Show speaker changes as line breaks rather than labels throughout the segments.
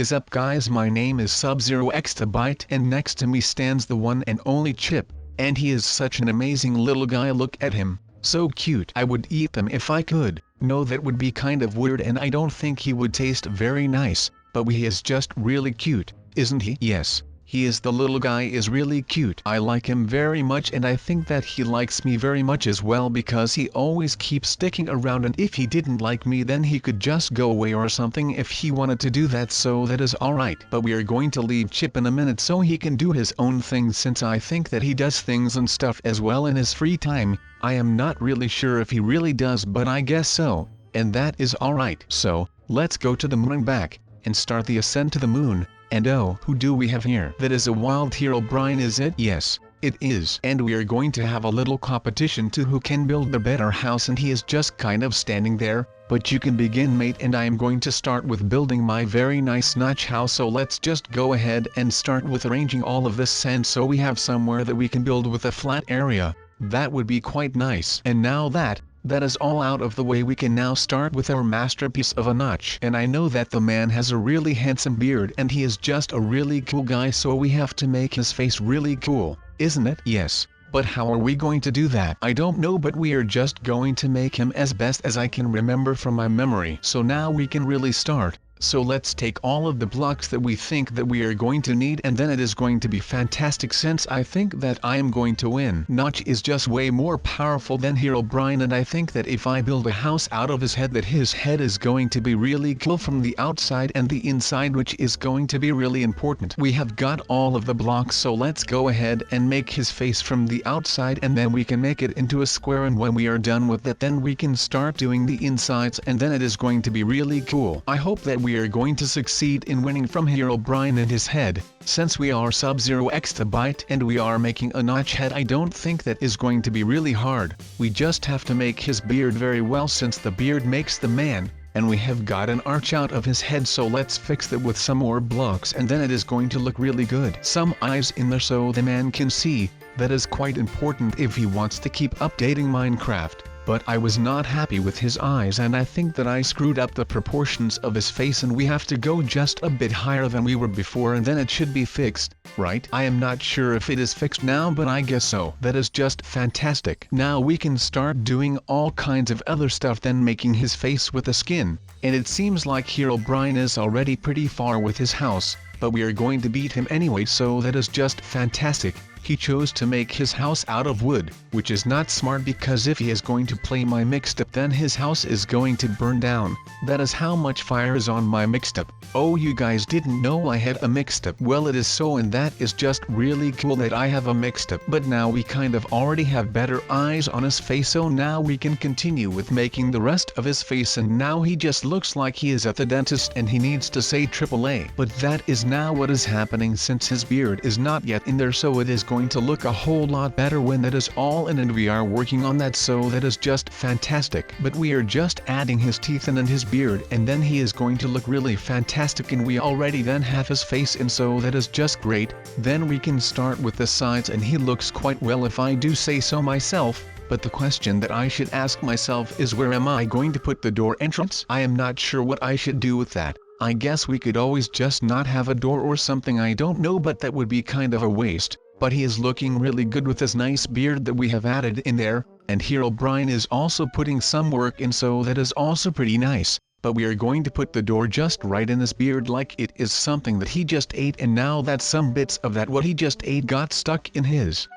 is up, guys? My name is SubZeroExtabyte, and next to me stands the one and only Chip, and he is such an amazing little guy. Look at him, so cute. I would eat them if I could. No, that would be kind of weird, and I don't think he would taste very nice, but he is just really cute, isn't he? Yes, he is. The little guy is really cute. I like him very much, and I think that he likes me very much as well, because he always keeps sticking around, and if he didn't like me then he could just go away or something if he wanted to do that, so that is alright. But we are going to leave Chip in a minute so he can do his own thing, since I think that he does things and stuff as well in his free time. I am not really sure if he really does, but I guess so, and that is alright. So, let's go to the moon and back, and start the ascent to the moon. And oh, who do we have here? That is a wild Herobrine, is it? Yes, it is. And we are going to have a little competition to who can build the better house, and he is just kind of standing there. But you can begin, mate, and I am going to start with building my very nice notch house. So let's just go ahead and start with arranging all of this sand so we have somewhere that we can build with a flat area. That would be quite nice. And now that is all out of the way, we can now start with our masterpiece of a notch. And I know that the man has a really handsome beard, and he is just a really cool guy, so we have to make his face really cool, isn't it? Yes. But how are we going to do that? I don't know, but we are just going to make him as best as I can remember from my memory. So now we can really start. So let's take all of the blocks that we think that we are going to need, and then it is going to be fantastic, since I think that I am going to win. Notch is just way more powerful than Herobrine, and I think that if I build a house out of his head, that his head is going to be really cool from the outside and the inside, which is going to be really important. We have got all of the blocks, so let's go ahead and make his face from the outside, and then we can make it into a square, and when we are done with that then we can start doing the insides, and then it is going to be really cool. I hope that we are going to succeed in winning from Herobrine and his head. Since we are SubZeroExtabyte and we are making a notch head, I don't think that is going to be really hard. We just have to make his beard very well, since the beard makes the man, and we have got an arch out of his head, so let's fix that with some more blocks, and then it is going to look really good. Some eyes in there so the man can see. That is quite important if he wants to keep updating Minecraft. But I was not happy with his eyes, and I think that I screwed up the proportions of his face, and we have to go just a bit higher than we were before, and then it should be fixed, right? I am not sure if it is fixed now, but I guess so. That is just fantastic. Now we can start doing all kinds of other stuff, then making his face with the skin. And it seems like Herobrine is already pretty far with his house, but we are going to beat him anyway, so that is just fantastic. He chose to make his house out of wood, which is not smart, because if he is going to play my mixed-up then his house is going to burn down. That is how much fire is on my mixed-up. Oh, you guys didn't know I had a mixed-up? Well, it is so, and that is just really cool that I have a mixed-up. But now we kind of already have better eyes on his face, so now we can continue with making the rest of his face, and now he just looks like he is at the dentist and he needs to say AAA. But that is now what is happening, since his beard is not yet in there, so it is going to look a whole lot better when that is all in, and we are working on that, so that is just fantastic. But we are just adding his teeth in and his beard, and then he is going to look really fantastic, and we already then have his face in, so that is just great. Then we can start with the sides, and he looks quite well if I do say so myself. But the question that I should ask myself is, where am I going to put the door entrance? I am not sure what I should do with that. I guess we could always just not have a door or something, I don't know, but that would be kind of a waste. But he is looking really good with his nice beard that we have added in there, and Herobrine is also putting some work in, so that is also pretty nice. But we are going to put the door just right in his beard, like it is something that he just ate, and now that some bits of that what he just ate got stuck in his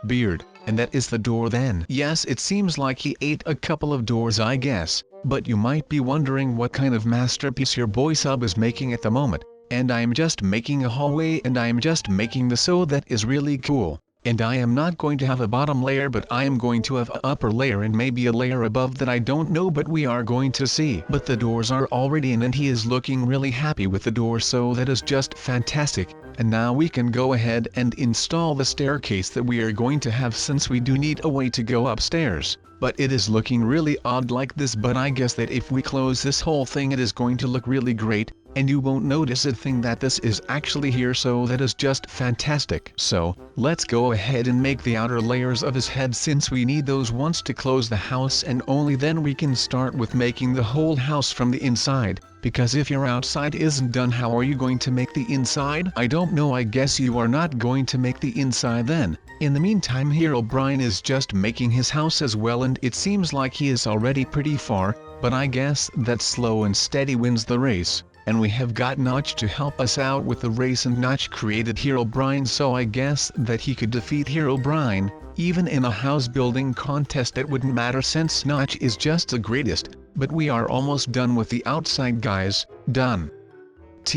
beard, and that is the door then. Yes, it seems like he ate a couple of doors, I guess. But you might be wondering what kind of masterpiece your boy Sub is making at the moment. And I am just making a hallway, and I am just making the so that is really cool. And I am not going to have a bottom layer, but I am going to have an upper layer and maybe a layer above that, I don't know, but we are going to see. But the doors are already in, and he is looking really happy with the door, so that is just fantastic. And now we can go ahead and install the staircase that we are going to have, since we do need a way to go upstairs. But it is looking really odd like this, but I guess that if we close this whole thing it is going to look really great, and you won't notice a thing that this is actually here, so that is just fantastic. So, let's go ahead and make the outer layers of his head, since we need those once to close the house, and only then we can start with making the whole house from the inside. because if your outside isn't done, how are you going to make the inside? I don't know, I guess you are not going to make the inside then. In the meantime, Herobrine is just making his house as well, and it seems like he is already pretty far, but I guess that slow and steady wins the race. And we have got Notch to help us out with the race, and Notch created Herobrine, so I guess that he could defeat Herobrine. Even in a house building contest it wouldn't matter since Notch is just the greatest. But we are almost done with the outside, guys. Done.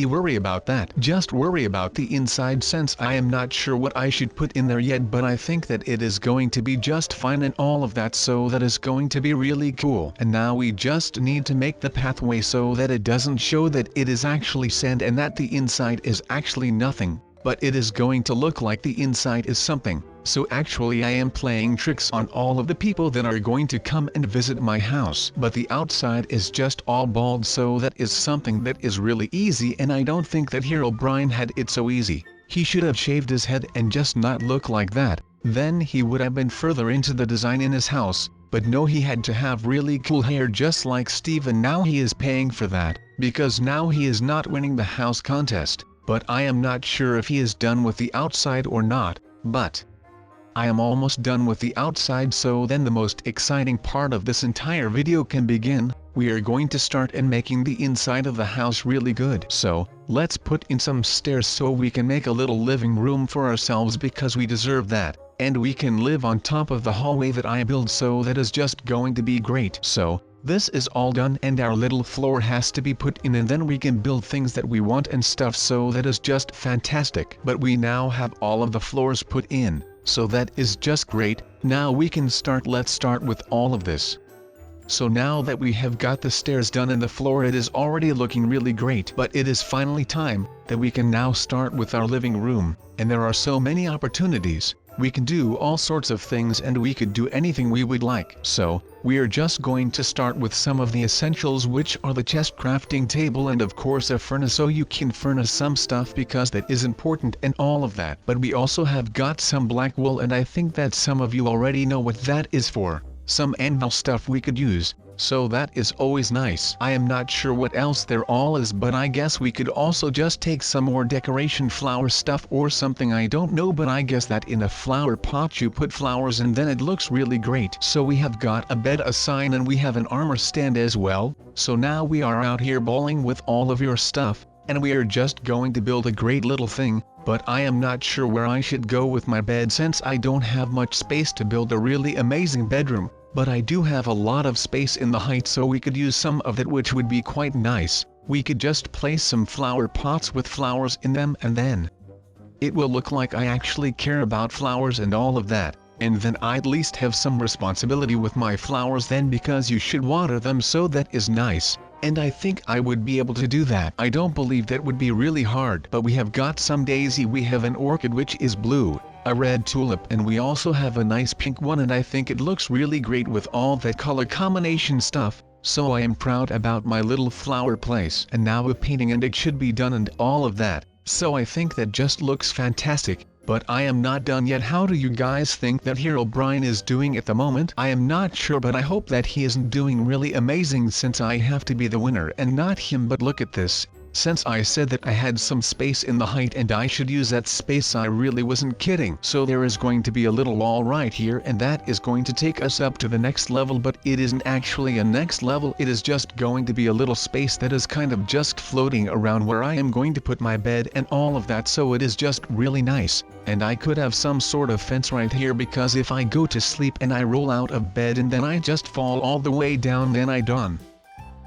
Worry about that. Just worry about the inside, since I am not sure what I should put in there yet, but I think that it is going to be just fine and all of that, so that is going to be really cool. And now we just need to make the pathway so that it doesn't show that it is actually sand and that the inside is actually nothing, but it is going to look like the inside is something. So actually I am playing tricks on all of the people that are going to come and visit my house. But the outside is just all bald, so that is something that is really easy, and I don't think that Herobrine had it so easy. He should have shaved his head and just not look like that. Then he would have been further into the design in his house. But no, he had to have really cool hair just like Steve, and now he is paying for that, because now he is not winning the house contest. But I am not sure if he is done with the outside or not, but I am almost done with the outside, so then the most exciting part of this entire video can begin. We are going to start and making the inside of the house really good. So, let's put in some stairs so we can make a little living room for ourselves, because we deserve that. And we can live on top of the hallway that I build, so that is just going to be great. So, this is all done and our little floor has to be put in, and then we can build things that we want and stuff, so that is just fantastic. But we now have all of the floors put in, so that is just great. Now we can start. Let's start with all of this. So now that we have got the stairs done and the floor, it is already looking really great. But it is finally time that we can now start with our living room, and there are so many opportunities. We can do all sorts of things and we could do anything we would like. So, we are just going to start with some of the essentials, which are the chest, crafting table, and of course a furnace, so you can furnace some stuff because that is important and all of that. But we also have got some black wool, and I think that some of you already know what that is for. Some anvil stuff we could use, so that is always nice. I am not sure what else there all is, but I guess we could also just take some more decoration flower stuff or something, I don't know, but I guess that in a flower pot you put flowers and then it looks really great. So we have got a bed, a sign, and we have an armor stand as well. So now we are out here bowling with all of your stuff, and we are just going to build a great little thing. But I am not sure where I should go with my bed, since I don't have much space to build a really amazing bedroom. But I do have a lot of space in the height, so we could use some of it, which would be quite nice. We could just place some flower pots with flowers in them, and then it will look like I actually care about flowers and all of that. And then I at least have some responsibility with my flowers then, because you should water them, so that is nice. And I think I would be able to do that. I don't believe that would be really hard. But we have got some daisy, we have an orchid which is blue, a red tulip, and we also have a nice pink one, and I think it looks really great with all that color combination stuff. So I am proud about my little flower place. And now a painting, and it should be done and all of that. So I think that just looks fantastic. But I am not done yet. How do you guys think that Herobrine is doing at the moment? I am not sure, but I hope that he isn't doing really amazing, since I have to be the winner and not him. But look at this. Since I said that I had some space in the height and I should use that space, I really wasn't kidding. So there is going to be a little wall right here, and that is going to take us up to the next level, but it isn't actually a next level, it is just going to be a little space that is kind of just floating around where I am going to put my bed and all of that, so it is just really nice. And I could have some sort of fence right here, because if I go to sleep and I roll out of bed and then I just fall all the way down, then I done.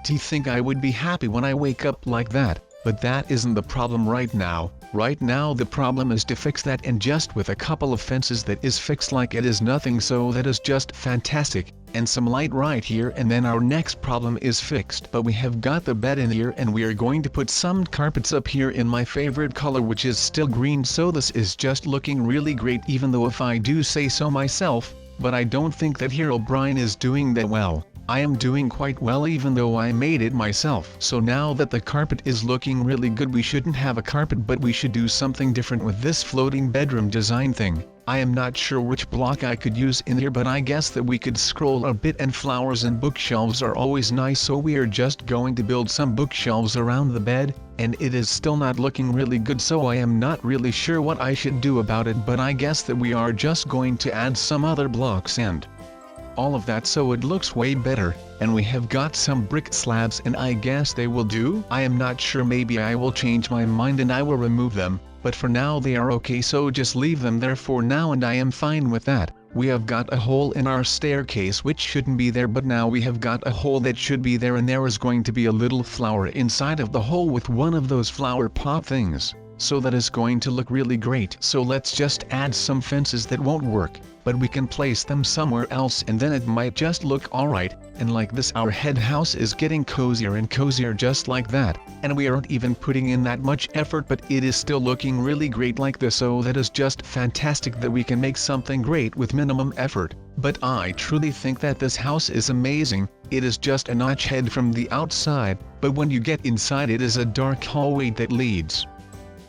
Do you think I would be happy when I wake up like that? But that isn't the problem right now. Right now the problem is to fix that, and just with a couple of fences that is fixed like it is nothing, so that is just fantastic. And some light right here, and then our next problem is fixed. But we have got the bed in here, and we are going to put some carpets up here in my favorite color, which is still green, so this is just looking really great, even though if I do say so myself. But I don't think that Herobrine is doing that well. I am doing quite well, even though I made it myself. So now that the carpet is looking really good, we shouldn't have a carpet, but we should do something different with this floating bedroom design thing. I am not sure which block I could use in here, but I guess that we could scroll a bit, and flowers and bookshelves are always nice, so we are just going to build some bookshelves around the bed, and it is still not looking really good, so I am not really sure what I should do about it, but I guess that we are just going to add some other blocks and all of that so it looks way better. And we have got some brick slabs, and I guess they will do. I am not sure, maybe I will change my mind and I will remove them, but for now they are okay, so just leave them there for now and I am fine with that. We have got a hole in our staircase which shouldn't be there, but now we have got a hole that should be there, and there is going to be a little flower inside of the hole with one of those flower pot things. So that is going to look really great. So let's just add some fences that won't work, but we can place them somewhere else and then it might just look alright. And like this, our head house is getting cozier and cozier just like that. And we aren't even putting in that much effort, but it is still looking really great like this. So that is just fantastic that we can make something great with minimum effort. But I truly think that this house is amazing. It is just a notch head from the outside, but when you get inside it is a dark hallway that leads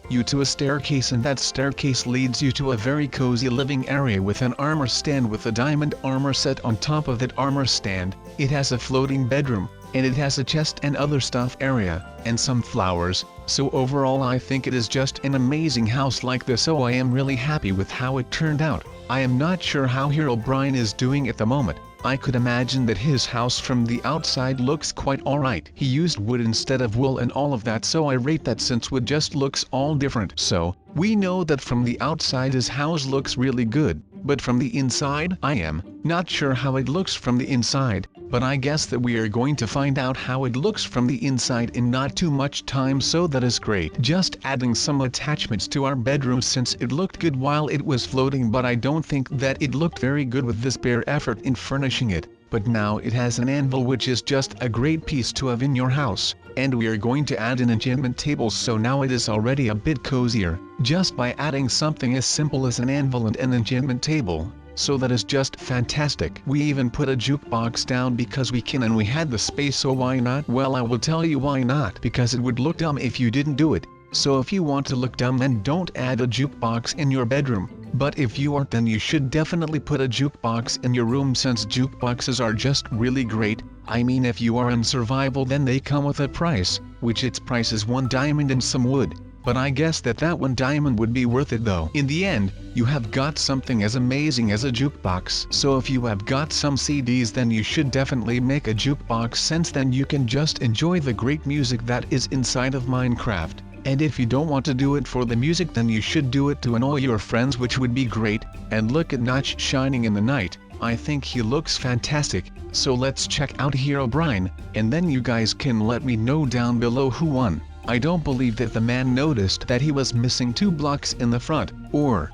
you to a staircase, and that staircase leads you to a very cozy living area with an armor stand with a diamond armor set on top of that armor stand. It has a floating bedroom, and it has a chest and other stuff area, and some flowers. So overall I think it is just an amazing house like this, so I am really happy with how it turned out. I am not sure how Herobrine is doing at the moment. I could imagine that his house from the outside looks quite alright. He used wood instead of wool and all of that, so I rate that since wood just looks all different. So, we know that from the outside his house looks really good, but from the inside I am not sure how it looks from the inside, but I guess that we are going to find out how it looks from the inside in not too much time, so that is great. Just adding some attachments to our bedroom since it looked good while it was floating, but I don't think that it looked very good with this bare effort in furnishing it. But now it has an anvil, which is just a great piece to have in your house, and we are going to add an enchantment table, so now it is already a bit cozier, just by adding something as simple as an anvil and an enchantment table. So that is just fantastic. We even put a jukebox down because we can, and we had the space, so why not? Well, I will tell you why not. Because it would look dumb if you didn't do it. So if you want to look dumb, then don't add a jukebox in your bedroom. But if you aren't, then you should definitely put a jukebox in your room, since jukeboxes are just really great. I mean, if you are in survival, then they come with a price, which its price is 1 diamond and some wood. But I guess that 1 diamond would be worth it though. In the end, you have got something as amazing as a jukebox. So if you have got some CDs, then you should definitely make a jukebox, since then you can just enjoy the great music that is inside of Minecraft. And if you don't want to do it for the music, then you should do it to annoy your friends, which would be great. And look at Notch shining in the night. I think he looks fantastic. So let's check out Herobrine, and then you guys can let me know down below who won. I don't believe that the man noticed that he was missing 2 blocks in the front, or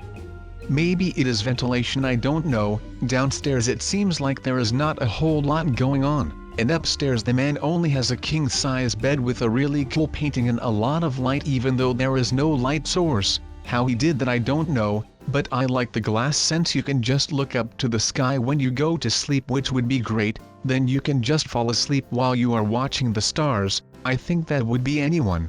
maybe it is ventilation, I don't know. Downstairs it seems like there is not a whole lot going on, and upstairs the man only has a king-size bed with a really cool painting and a lot of light, even though there is no light source. How he did that I don't know, but I like the glass, since you can just look up to the sky when you go to sleep, which would be great. Then you can just fall asleep while you are watching the stars. I think that would be anyone's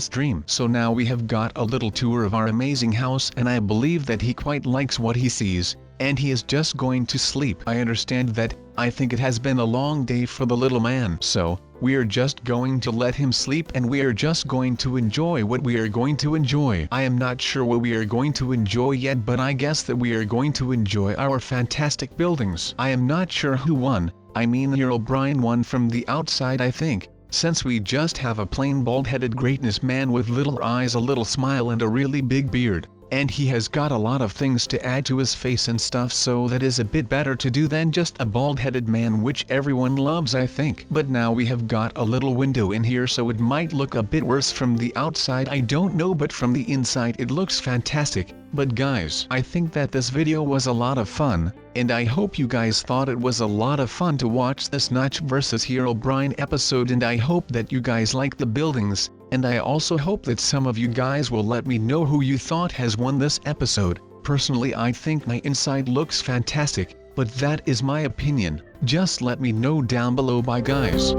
dream. So now we have got a little tour of our amazing house, and I believe that he quite likes what he sees, and he is just going to sleep. I understand that. I think it has been a long day for the little man, so we are just going to let him sleep, and we are just going to enjoy what we are going to enjoy. I am not sure what we are going to enjoy yet, but I guess that we are going to enjoy our fantastic buildings. I am not sure who won. I mean, Herobrine won from the outside, I think, since we just have a plain bald-headed greatness man with little eyes, a little smile, and a really big beard. And he has got a lot of things to add to his face and stuff, so that is a bit better to do than just a bald-headed man, which everyone loves, I think. But now we have got a little window in here, so it might look a bit worse from the outside, I don't know, but from the inside it looks fantastic. But guys, I think that this video was a lot of fun, and I hope you guys thought it was a lot of fun to watch this Notch vs Herobrine episode, and I hope that you guys like the buildings. And I also hope that some of you guys will let me know who you thought has won this episode. Personally, I think my inside looks fantastic, but that is my opinion. Just let me know down below. Bye guys.